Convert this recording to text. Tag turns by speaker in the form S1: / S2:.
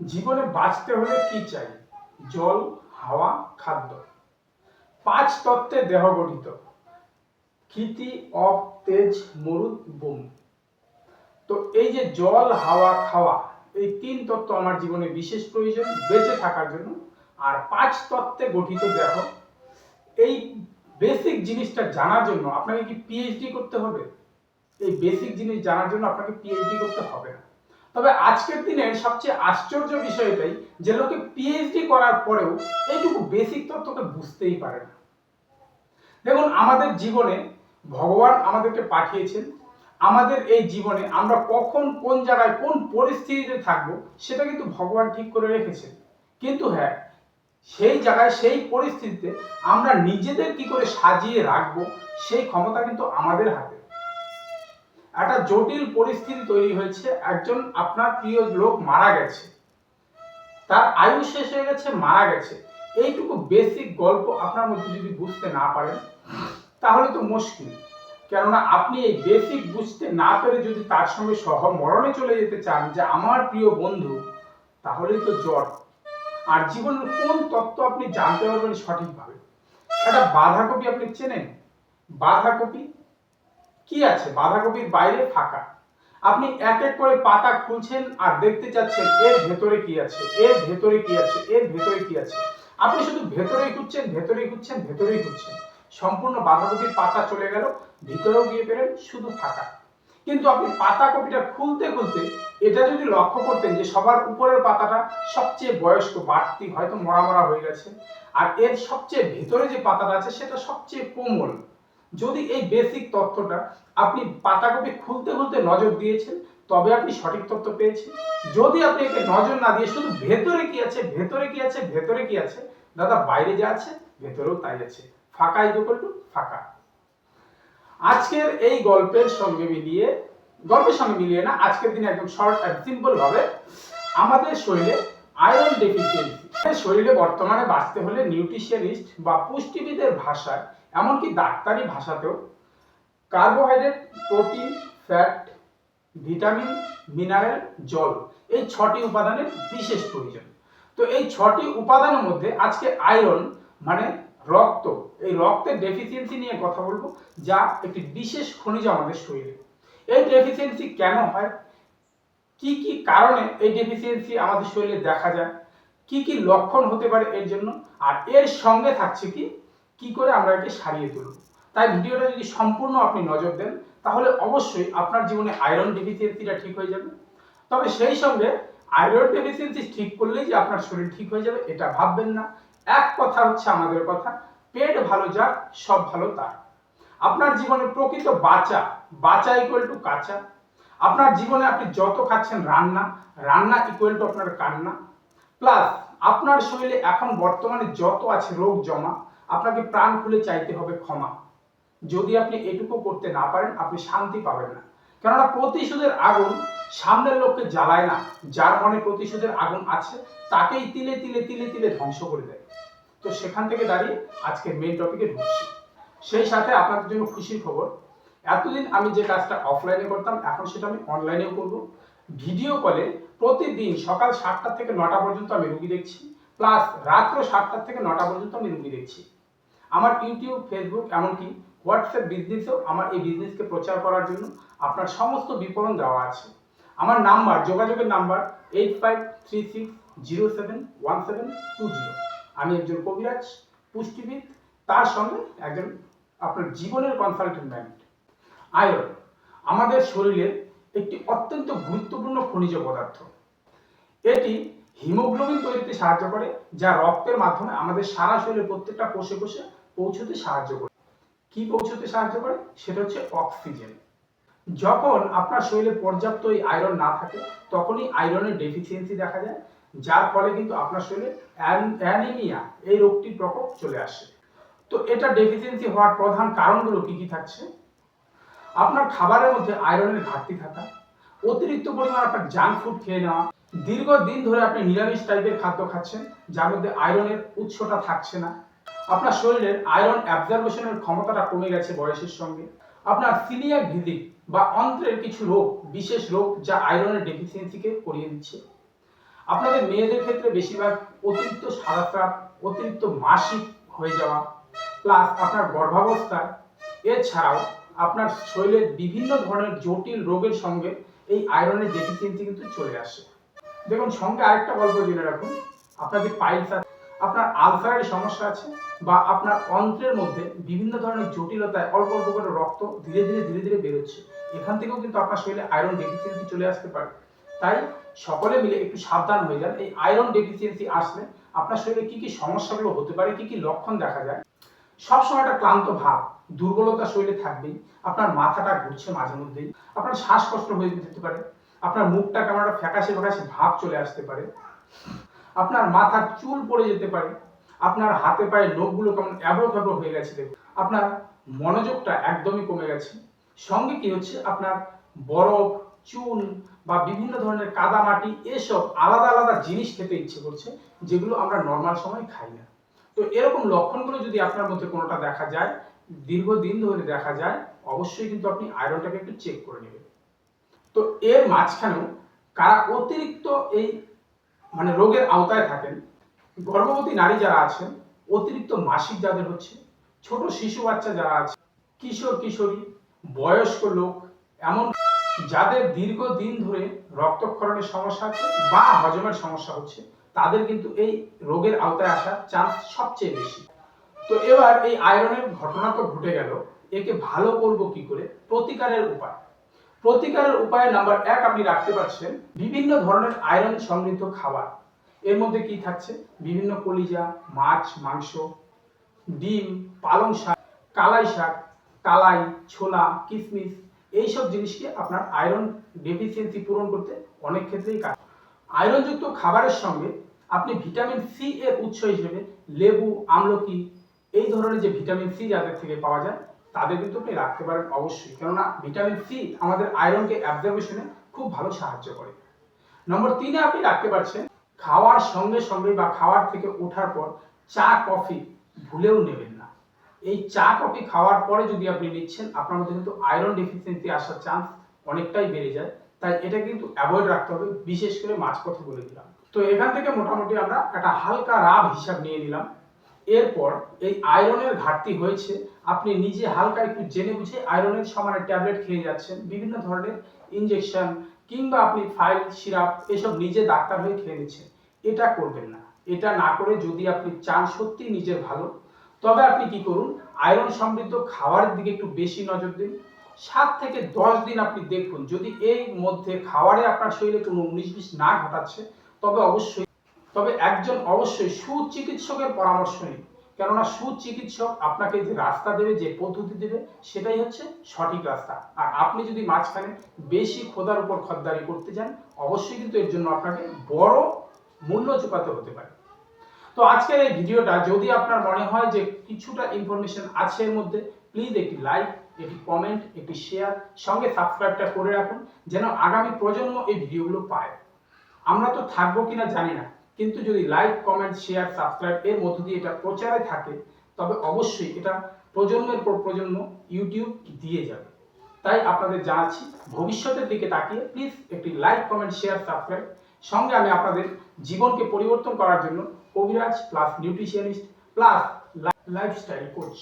S1: জীবনে বাঁচতে হলে কি চাই? জল, হাওয়া, খাদ্য। ৫ তত্ত্বে দেহ গঠিত। ক্ষিতি, অপ, তেজ, মরুৎ, বোম। তো এই যে জল, হাওয়া, খাওয়া, এই ৩ তত্ত্ব আমার জীবনে বিশেষ প্রয়োজন বেঁচে থাকার জন্য। আর ৫ তত্ত্বে গঠিত দেহ, এই বেসিক জিনিসটা জানার জন্য আপনাকে কি পিএইচডি করতে হবে? এই বেসিক জিনিস জানার জন্য আপনাকে পিএইচডি করতে হবে না। তবে আজকের দিনের সবচেয়ে আশ্চর্য বিষয় এটাই যে লোকে পিএইচডি করার পরেও এইটুকু বেসিক তত্ত্বকে বুঝতেই পারে না। দেখুন, আমাদের জীবনে ভগবান আমাদেরকে পাঠিয়েছেন। আমাদের এই জীবনে আমরা কখন কোন জায়গায় কোন পরিস্থিতিতে থাকবো সেটা কিন্তু ভগবান ঠিক করে রেখেছেন। কিন্তু হ্যাঁ, সেই জায়গায় সেই পরিস্থিতিতে আমরা নিজেদের কি করে সাজিয়ে রাখবো সেই ক্ষমতা কিন্তু আমাদের হাতে। একটা জটিল পরিস্থিতি তৈরি হয়েছে, একজন আপনার প্রিয় লোক মারা গেছে, তার আয়ু শেষ হয়ে গেছে, মারা গেছে। এইটুকু বেসিক গল্প আপনার মধ্যে যদি বুঝতে না পারেন তাহলে তো মুশকিল। কেননা আপনি এই বেসিক বুঝতে না পেরে যদি তার সঙ্গে সহমরণে চলে যেতে চান যে আমার প্রিয় বন্ধু, তাহলেই তো জট। আর জীবনের কোন তত্ত্ব আপনি জানতে পারবেন সঠিকভাবে? একটা বাঁধাকপি আপনি চেনেন? বাঁধাকপি কি আছে? বাঁধাকপির বাইরে ফাঁকা। আপনি এক এক করে পাতা খুলছেন আর দেখতে চাচ্ছেন এর ভেতরে কি আছে, এর ভেতরে কি আছে, এর ভেতরে কি আছে। আপনি শুধু ভেতরেই খুঁজছেন, ভেতরেই খুঁজছেন, ভেতরেই খুঁজছেন। সম্পূর্ণ বাঁধাকপির পাতা চলে গেল, ভিতরেও গিয়ে পেলেন শুধু ফাঁকা। কিন্তু আপনি পাতা কপিটা খুলতে খুলতে এটা যদি লক্ষ্য করতেন যে সবার উপরের পাতাটা সবচেয়ে বয়স্ক, বাড়তি হয়তো মরা মরা হয়ে গেছে, আর এর সবচেয়ে ভেতরে যে পাতাটা আছে সেটা সবচেয়ে কোমল। যদি এই বেসিক তথ্যটা আপনি পাতাকপি খুলতে খুলতে নজর দিয়েছেন, তবে আপনি সঠিক তথ্য পেয়েছেন। যদি আপনি একে নজর না দিয়ে শুধু ভেতরে কি আছে, ভেতরে কি আছে, ভেতরে কি আছে, দাদা বাইরে যা আছে ভেতরেও তাই আছে। ফাঁকা ইকুয়াল টু ফাঁকা। আজকের এই গল্পের সঙ্গে মিলিয়ে না, আজকের দিনে একদম শর্ট আর সিম্পল ভাবে আমাদের শরীরে আয়রন ডেফিসিয়েন্সি, শরীরে বর্তমানে বাঁচতে হলে নিউট্রিশনিস্ট বা পুষ্টিবিদের ভাষায়, এমনকি ডাক্তারি ভাষাতেও carbohydrate, protein, fat, vitamin, mineral, জল, এই 6টি উপাদানের বিশেষ প্রয়োজন। তো এই 6টি উপাদানের মধ্যে আজকে আয়রন মানে রক্ত, এই রক্তের ডেফিসিয়েন্সি নিয়ে কথা বলবো, যা একটি বিশেষ খনিজ আমাদের শরীরে। এই ডেফিসিয়েন্সি কেন হয়, কি কি কারণে এই ডেফিসিয়েন্সি আমাদের শরীরে দেখা যায়, কি কি লক্ষণ হতে পারে এর জন্য, আর এর সঙ্গে থাকছে কি কি করে আমরা একে সারিয়ে তুলব। তাই ভিডিওটা যদি সম্পূর্ণ আপনি নজর দেন তাহলে অবশ্যই আপনার জীবনে আয়রন ডেফিসিয়েন্সিটা ঠিক হয়ে যাবে। তবে সেই সঙ্গে আয়রন ডেফিসিয়েন্সি ঠিক করলেই যে আপনার শরীর ঠিক হয়ে যাবে এটা ভাববেন না। এক কথা হচ্ছে আমাদের কথা, পেট ভালো যার সব ভালো তার। আপনার জীবনে প্রকৃত বাঁচা ইকুয়াল টু কাঁচা। আপনার জীবনে আপনি যত খাচ্ছেন রান্না ইকুয়াল টু আপনার কান্না। প্লাস আপনার শরীরে এখন বর্তমানে যত আছে রোগ জমা, আপনাকে প্রাণ খুলে চাইতে হবে ক্ষমা। যদি আপনি এটুকু করতে না পারেন আপনি শান্তি পাবেন না। কেননা প্রতিশোধের আগুন সামনের লোককে জ্বালায় না, যার মনে প্রতিশোধের আগুন আছে তাকেই তিলে তিলে তিলে তিলে ধ্বংস করে দেয়। তো সেখান থেকে দাঁড়িয়ে আজকের মেইন টপিকে ঢুকছি। সেই সাথে আপনাদের জন্য খুশির খবর, এতদিন আমি যে কাজটা অফলাইনে করতাম এখন সেটা আমি অনলাইনেও করব। ভিডিও কলে প্রতিদিন সকাল 7টা থেকে 9টা পর্যন্ত আমি রুগী দেখছি, প্লাস রাত্র 7টা থেকে 9টা পর্যন্ত আমি রুগী দেখছি। আমার ইউটিউব, ফেসবুক, এমনকি হোয়াটসঅ্যাপ বিজনেসেও আমার এই বিজনেসকে প্রচার করার জন্য আপনার সমস্ত বিবরণ দেওয়া আছে। আমার নাম্বার, যোগাযোগের নাম্বার 8536071720। আমি একজন কবিরাজ, পুষ্টিবিদ, তার সঙ্গে একজন আপনার জীবনের কনসালটেন্ট। আয়রন আমাদের শরীরের একটি অত্যন্ত গুরুত্বপূর্ণ খনিজ পদার্থ। এটি হিমোগ্লোবিন তৈরিতে সাহায্য করে, যা রক্তের মাধ্যমে আমাদের সারা শরীরের প্রত্যেকটা কোষে কোষে পৌঁছতে সাহায্য করে। কি পৌঁছতে সাহায্য করে? সেটা হচ্ছে অক্সিজেন। যখন আপনার শরীরে পর্যাপ্ত এই আয়রন না থাকে তখনই আয়রনের ডেফিসিয়েন্সি দেখা যায়, যার ফলে কিন্তু আপনার শরীরে অ্যানিমিয়া এই রোগটির প্রকোপ চলে আসে। তো এটা ডেফিসিয়েন্সি হওয়ার প্রধান কারণগুলো কি কি থাকছে? আপনার খাবারের মধ্যে আয়রনের ঘাটতি থাকা, অতিরিক্ত পরিমাণ আপনার জাঙ্ক ফুড খেয়ে নেওয়া, দীর্ঘদিন ধরে আপনি নিরামিষ টাইপের খাদ্য খাচ্ছেন যার মধ্যে আয়রনের উৎসটা থাকছে না, আপনার শরীরের আয়রন অ্যাবজর্বেশনের ক্ষমতাটা কমে গেছে বয়সের সঙ্গে, আপনার সিলিয়াক ডিজিজ বা অন্ত্রের কিছু রোগ, বিশেষ রোগ যা আয়রনের ডেফিসিয়েন্সিকে করিয়ে দিচ্ছে, আপনাদের মেয়েদের ক্ষেত্রে বেশিরভাগ অতিরিক্ত সাদাস্রাব, অতিরিক্ত মাসিক হয়ে যাওয়া, প্লাস আপনার গর্ভাবস্থায়, এছাড়াও আপনার শরীরের বিভিন্ন ধরনের জটিল রোগের সঙ্গে এই আয়রনের ডেফিসিয়েন্সি কিন্তু চলে আসে। দেখুন, সঙ্গে আরেকটা গল্প জেনে রাখুন, আপনার যে পাইলস আছে, আপনার আলসারের সমস্যা আছে, বা আপনার অন্ত্রের মধ্যে বিভিন্ন ধরনের জটিলতায় অল্প অল্প করে রক্ত ধীরে ধীরে বেরোচ্ছে, এখান থেকেও কিন্তু আপনার শরীরে আয়রন ডেফিসিয়েন্সি চলে আসতে পারে। তাই সকলে মিলে একটু সাবধান হয়ে যান। এই আয়রন ডেফিসিয়েন্সি আসলে আপনার শরীরে কি কি সমস্যাগুলো হতে পারে, কি কি লক্ষণ দেখা যায়। সবসময় একটা ক্লান্ত ভাব, দুর্বলতা শরীরে থাকবেই, আপনার মাথাটা ঘুরছে মাঝে মধ্যেই, আপনার শ্বাসকষ্ট হয়ে যেতে পারে, আপনার মুখটা কেমন একটা ফ্যাকাশে ফ্যাকাশে ভাব চলে আসতে পারে, আপনার মাথার চুল পড়ে যেতে পারে, আপনার হাতে পায়ে নখগুলো কেমন এবড়ো খেবড়ো হয়ে গেছে, দেখুন আপনার মনোযোগটা একদমই কমে গেছে। সঙ্গে কি হচ্ছে, আপনার বরফ, চুন বা বিভিন্ন ধরনের কাদা মাটি এসব আলাদা আলাদা জিনিস খেতে ইচ্ছে করছে, যেগুলো আমরা নর্মাল সময় খাই না। তো এরকম লক্ষণগুলো যদি আপনার মধ্যে কোনোটা দেখা যায়, দীর্ঘদিন ধরে দেখা যায়, অবশ্যই কিন্তু আপনি আয়রনটাকে একটু চেক করে নেবেন। তো এর মাঝখানেও কারা অতিরিক্ত এই রোগের আওতায় থাকেন, গর্ভবতী নারী যারা আছেন, অতিরিক্ত মাসিক যাদের হচ্ছে, ছোট শিশু বাচ্চা যারা আছে, কিশোর কিশোরী, বয়স্ক লোক, এমন যাদের দীর্ঘদিন ধরে রক্তক্ষরণের সমস্যা আছে বা হজমের সমস্যা হচ্ছে, তাদের কিন্তু এই রোগের আওতায় আসার চান্স সবচেয়ে বেশি। তো এবার এই আয়রনের ঘটনা তো ঘটে গেল, একে ভালো করব কি করে? প্রতিকারের উপায়। প্রতিকারের উপায় নাম্বার 1 আপনি রাখতে পারছেন বিভিন্ন ধরনের আয়রন সমৃদ্ধ খাবার। এর মধ্যে কি থাকছে? বিভিন্ন কলিজা, মাছ, মাংস, ডিম, পালং শাক, কালাই শাক, কালাই, ছোলা, কিশমিশ, এইসব জিনিসকে আপনার আয়রন ডেফিসিয়েন্সি পূরণ করতে অনেক ক্ষেত্রেই কাজ। আয়রনযুক্ত খাবারের সঙ্গে আপনি ভিটামিন সি এর উৎস হিসেবে লেবু, আমলকি, এই ধরনের যে ভিটামিন সি যাদের থেকে পাওয়া যায়, তাদের কিন্তু আপনি রাখতে পারেন অবশ্যই, কেননা ভিটামিন সি আমাদের আয়রনকে অ্যাবজর্বেশনে খুব ভালো সাহায্য করে। নম্বর 3 এ আপনি রাখতে পারছেন খাওয়ার সঙ্গে সঙ্গে বা খাওয়ার থেকে ওঠার পর চা কফি ভুলেও নেবেন না। এই চা কফি খাওয়ার পরে যদি আপনি নিচ্ছেন, আপনার মধ্যে কিন্তু আয়রন ডেফিসিয়েন্সি আসার চান্স অনেকটাই বেড়ে যায়। তাই এটা কিন্তু অ্যাভয়েড রাখতে হবে, বিশেষ করে মাঝপথে বলে দিলাম। তো এখান থেকে মোটামুটি আমরা একটা হালকা রাব হিসাব নিয়ে নিলাম। এরপর এই আয়রনের ঘাটতি হয়েছে, আপনি নিজে হালকা একটু জেনে বুঝে আয়রনের সমানে ট্যাবলেট খেয়ে যাচ্ছেন, বিভিন্ন ধরনের ইনজেকশন কিংবা আপনি ফাইল, সিরাপ এসব নিজে ডাক্তার হয়ে খেয়ে নিচ্ছেন। এটা করবেন না। এটা না করে যদি আপনি চান সত্যি নিজের ভালো, তবে আপনি কি করুন, আয়রন সমৃদ্ধ খাবারের দিকে একটু বেশি নজর দিন। 7 থেকে 10 দিন আপনি দেখুন, যদি এই মধ্যে খাবারে আপনার শরীরে কোনো 19-20 না ঘটাচ্ছে, তবে একজন অবশ্যই সুচিকিৎসকের পরামর্শ নিন। কেননা সুচিকিৎসক আপনাকে যে রাস্তা দেবে, যে পদ্ধতি দেবে, সেটাই হচ্ছে সঠিক রাস্তা। আর আপনি যদি মাঝখানে বেশি খোদার উপর খদ্দারি করতে যান, অবশ্যই কিন্তু এর জন্য আপনাকে বড় মূল্য চুকাতে হতে পারে। তো আজকের এই ভিডিওটা যদি আপনার মনে হয় যে কিছুটা ইনফরমেশন আছে এর মধ্যে, প্লিজ একটি লাইক, একটি কমেন্ট, একটি শেয়ার, সঙ্গে সাবস্ক্রাইবটা করে রাখুন, যেন আগামী প্রজন্ম এই ভিডিওগুলো পায়। আমরা তো থাকবো কিনা জানি না, কিন্তু যদি লাইক, কমেন্ট, শেয়ার, সাবস্ক্রাইব এর মধ্য দিয়ে এটা প্রচারে থাকে, তবে অবশ্যই এটা প্রজন্মের পর প্রজন্ম ইউটিউব দিয়ে যাবে। তাই আপনাদের জানাচ্ছি, ভবিষ্যতের দিকে তাকিয়ে প্লিজ একটি লাইক, কমেন্ট, শেয়ার, সাবস্ক্রাইব। সঙ্গে আমি আপনাদের জীবনকে পরিবর্তন করার জন্য কবিরাজ plus nutritionist plus lifestyle coach.